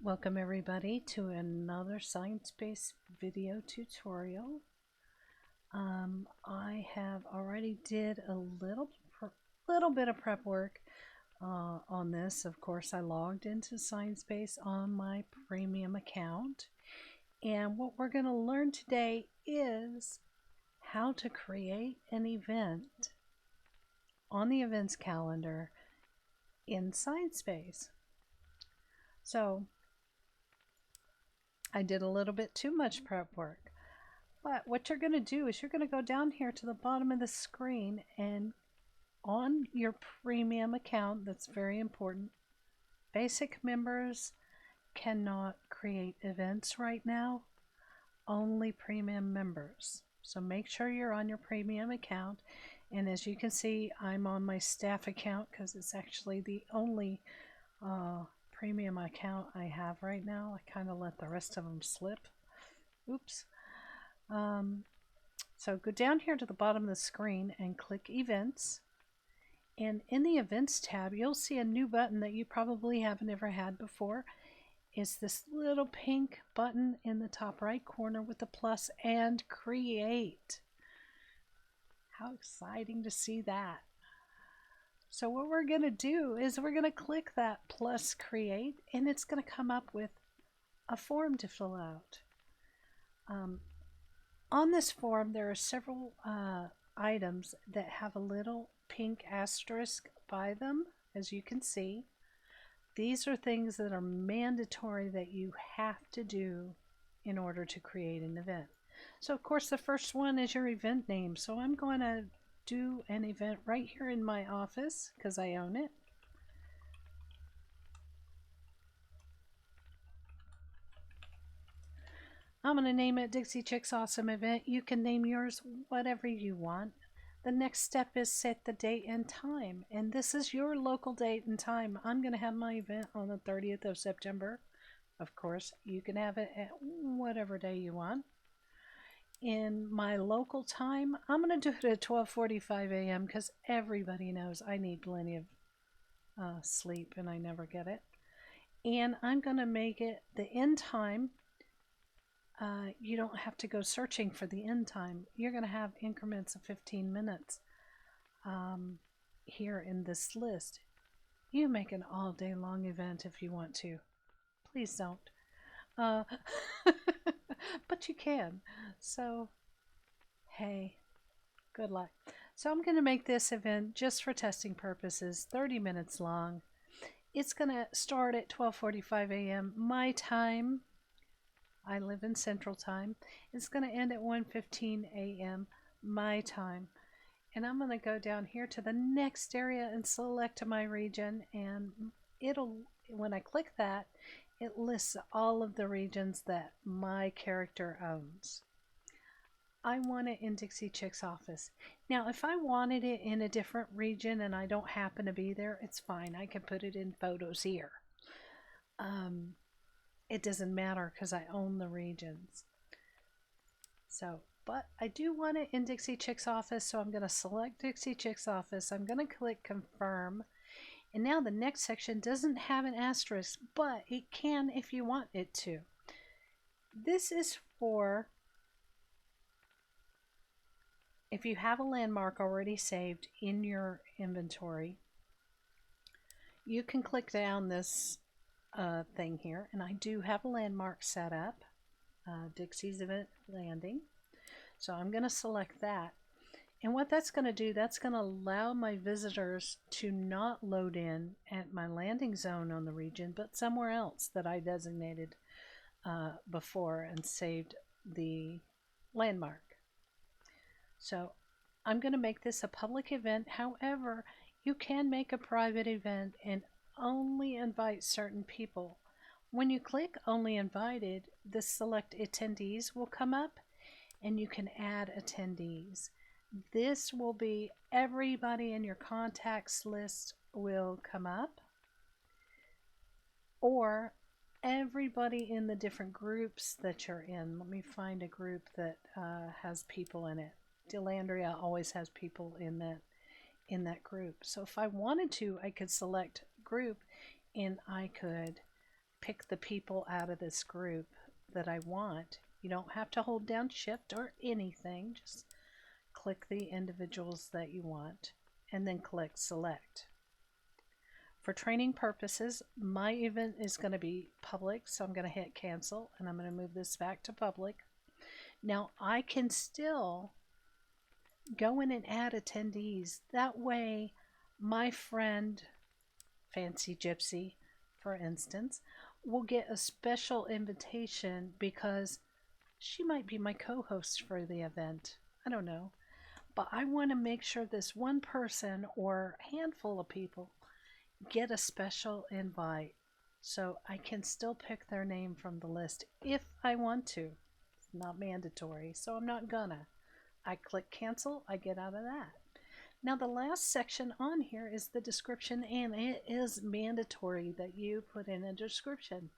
Welcome everybody to another Sinespace video tutorial. I have already did a little bit of prep work on this. Of course, I logged into Sinespace on my premium account, and what we're going to learn today is how to create an event on the events calendar in Sinespace. So I did a little bit too much prep work. But what you're going to do is you're going to go down here to the bottom of the screen, and on your premium account, that's very important, basic members cannot create events right now, only premium members. So make sure you're on your premium account. And as you can see, I'm on my staff account because it's actually the only premium account I have right now. I kind of let the rest of them slip. Oops. So go down here to the bottom of the screen and click Events. And in the Events tab, you'll see a new button that you probably haven't ever had before. It's this little pink button in the top right corner with the plus and Create. How exciting to see that. So what we're going to do is we're going to click that plus Create, and it's going to come up with a form to fill out. On this form, there are several items that have a little pink asterisk by them, as you can see. These are things that are mandatory that you have to do in order to create an event. So, of course, the first one is your event name. So I'm going to do an event right here in my office because I own it. I'm going to name it Dixie Chicks Awesome Event. You can name yours whatever you want. The next step is set the date and time. And this is your local date and time. I'm going to have my event on the 30th of September. Of course, you can have it at whatever day you want. In my local time, I'm going to do it at 12:45 a.m. because everybody knows I need plenty of sleep and I never get it. And I'm going to make it the end time. You don't have to go searching for the end time. You're going to have increments of 15 minutes here in this list. You make an all day long event if you want to. Please don't. But you can. So, hey, good luck. So I'm going to make this event just for testing purposes, 30 minutes long. It's going to start at 12:45 a.m. my time. I live in Central Time. It's going to end at 1:15 a.m. my time. And I'm going to go down here to the next area and select my region. And when I click that, it lists all of the regions that my character owns. I want it in Dixie Chick's office. Now, if I wanted it in a different region and I don't happen to be there, it's fine. I can put it in photos here. It doesn't matter because I own the regions. So, but I do want it in Dixie Chick's office, so I'm going to select Dixie Chick's office. I'm going to click Confirm. And now the next section doesn't have an asterisk, but it can if you want it to. This is for if you have a landmark already saved in your inventory. You can click down this thing here, and I do have a landmark set up, Dixie's Event Landing. So I'm going to select that. And what that's going to do, that's going to allow my visitors to not load in at my landing zone on the region, but somewhere else that I designated before and saved the landmark. So I'm going to make this a public event. However, you can make a private event and only invite certain people. When you click Only Invited, the Select Attendees will come up and you can add attendees. This will be everybody in your contacts list will come up, or everybody in the different groups that you're in. Let me find a group that has people in it. Delandria always has people in that group. So if I wanted to, I could select group and I could pick the people out of this group that I want. You don't have to hold down shift or anything. Just click the individuals that you want and then click select. For training purposes, my event is going to be public, so I'm going to hit cancel and I'm going to move this back to public. Now I can still go in and add attendees. That way my friend Fancy Gypsy, for instance, will get a special invitation because she might be my co-host for the event. I don't know. But I want to make sure this one person or handful of people get a special invite so I can still pick their name from the list if I want to. It's not mandatory, so I'm not gonna. I click cancel, I get out of that. Now the last section on here is the description, and it is mandatory that you put in a description.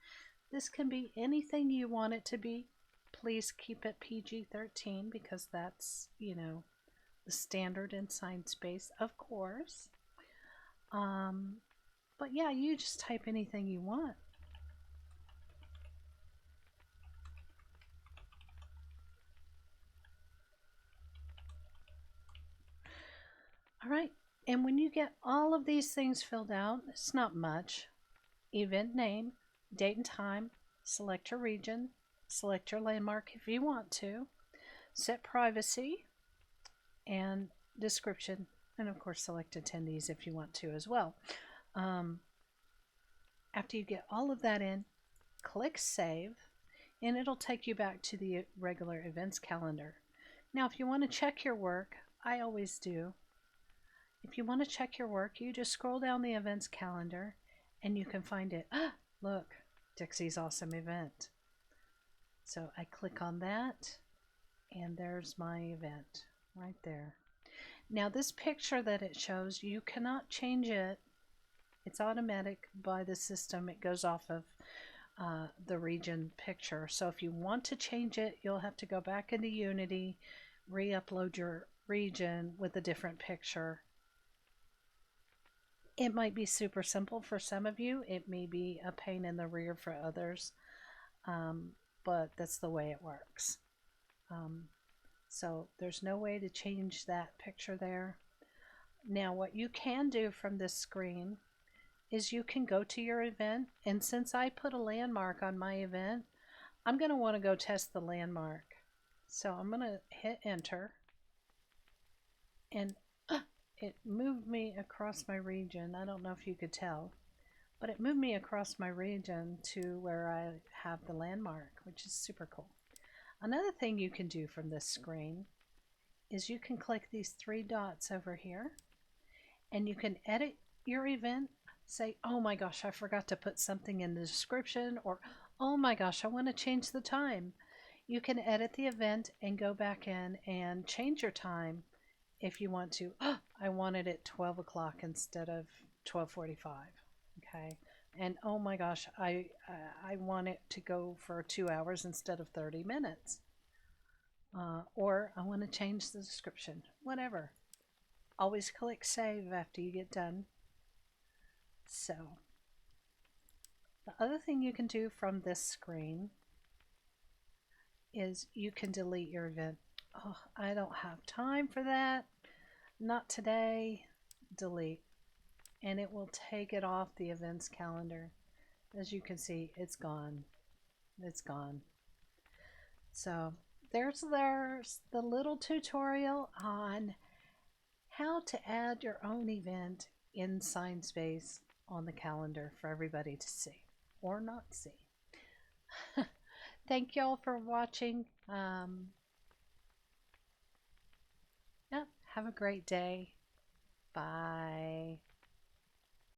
This can be anything you want it to be. Please keep it PG-13 because that's, you know, the standard in Sinespace, of course. But yeah, you just type anything you want. All right, and when you get all of these things filled out, it's not much. Event name, date and time, select your region, select your landmark if you want to, set privacy, and description, and of course select attendees if you want to as well. After you get all of that in, click save, and it'll take you back to the regular events calendar. Now if you want to check your work, I always do. If you want to check your work, you just scroll down the events calendar and you can find it. Ah, look, Dixie's awesome event. So I click on that and there's my event right there. Now this picture that it shows, you cannot change it. It's automatic by the system. It goes off of the region picture. So if you want to change it, you'll have to go back into Unity, re-upload your region with a different picture. It might be super simple for some of you. It may be a pain in the rear for others, but that's the way it works. So there's no way to change that picture there. Now what you can do from this screen is you can go to your event, and since I put a landmark on my event, I'm going to want to go test the landmark. So I'm going to hit enter, and it moved me across my region. I don't know if you could tell, but it moved me across my region to where I have the landmark, which is super cool. Another thing you can do from this screen is you can click these three dots over here and you can edit your event. Say, oh my gosh, I forgot to put something in the description, or oh my gosh, I want to change the time. You can edit the event and go back in and change your time if you want to. Oh, I wanted it 12 o'clock instead of 12:45. Okay. And oh my gosh, I want it to go for 2 hours instead of 30 minutes. Or I want to change the description, whatever. Always click save after you get done. So the other thing you can do from this screen is you can delete your event. Oh, I don't have time for that. Not today. Delete. And it will take it off the events calendar. As you can see, it's gone. It's gone. So there's the little tutorial on how to add your own event in Sinespace on the calendar for everybody to see or not see. Thank y'all for watching. Yeah, have a great day. Bye.